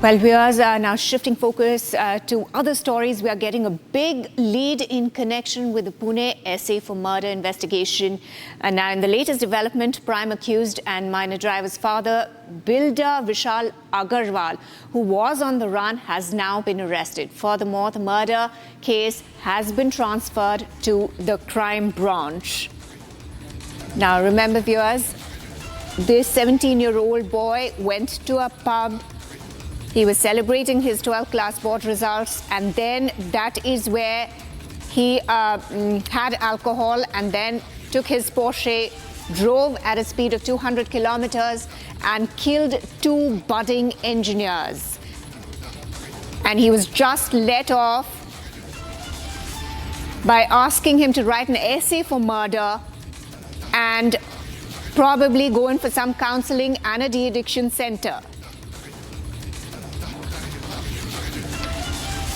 Well, viewers are now shifting focus to other stories. We are getting a big lead in connection with the Pune SA for murder investigation. And now in the latest development, prime accused and minor driver's father, builder Vishal Agarwal, who was on the run, has now been arrested. Furthermore, the murder case has been transferred to the crime branch. Now, remember, viewers, this 17-year-old boy went to a pub. He was celebrating his 12th class board results, and then that is where he had alcohol and then took his Porsche, drove at a speed of 200 kilometers and killed two budding engineers. And he was just let off by asking him to write an essay for murder and probably go in for some counseling and a de-addiction center.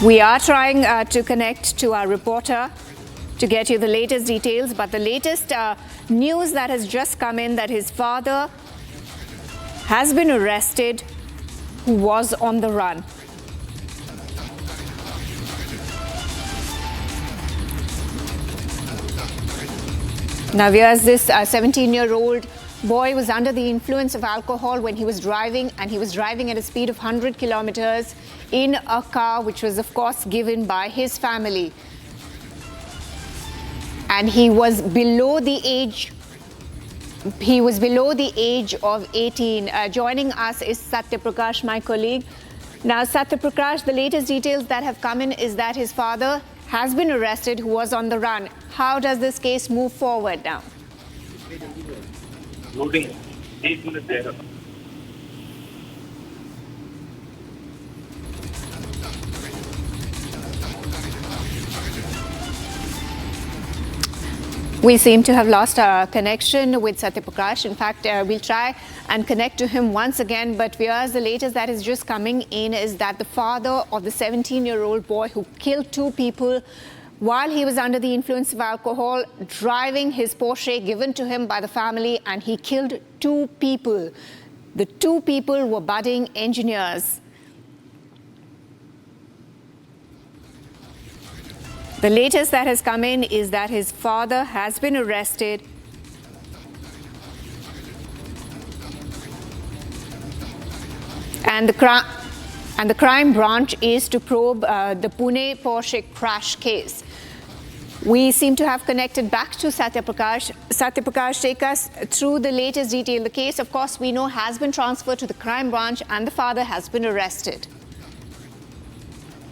We are trying to connect to our reporter to get you the latest details, but the latest news that has just come in that his father has been arrested, who was on the run. Now, viewers, this 17-year-old boy was under the influence of alcohol when he was driving, and he was driving at a speed of 100 kilometers in a car which was, of course, given by his family. And he was below the age of 18. Joining us is Satya Prakash, my colleague. Now, Satya Prakash, the latest details that have come in is that his father has been arrested, who was on the run. How does this case move forward now? Loading. 8 minutes there. We seem to have lost our connection with Satya Prakash. In fact, we'll try and connect to him once again. But viewers, the latest that is just coming in is that the father of the 17-year-old boy who killed two people while he was under the influence of alcohol, driving his Porsche given to him by the family, and he killed two people. The two people were budding engineers. The latest that has come in is that his father has been arrested. And the crime branch is to probe the Pune Porsche crash case. We seem to have connected back to Satya Prakash. Satya Prakash, take us through the latest detail. The case, of course, we know has been transferred to the crime branch and the father has been arrested.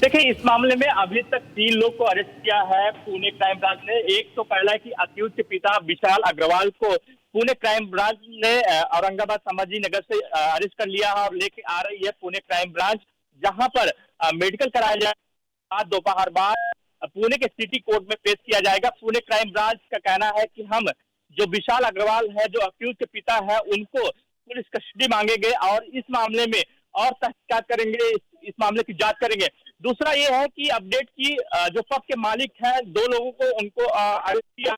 देखिए, इस मामले में अभी तक 3 लोग को arrest किया है पुणे क्राइम ब्रांच ने। एक तो पहला है कि अक्यूज के पिता विशाल अग्रवाल को पुणे क्राइम ब्रांच ने औरंगाबाद संभाजी नगर से अरेस्ट कर लिया है और लेके आ रही है पुणे क्राइम ब्रांच, जहां पर मेडिकल कराया जाएगा। दोपहर बाद पुणे के सिटी कोर्ट में पेश किया जाएगा। पुणे क्राइम ब्रांच का कहना है कि हम जो विशाल अग्रवाल है, जो अक्यूज के पिता है, उनको पुलिस कस्टडी मांगेंगे और इस मामले में और तहकीकात करेंगे, इस मामले की जांच करेंगे। दूसरा ये है कि अपडेट की जो पब के मालिक हैं, 2 लोगों को उनको अरेस्ट किया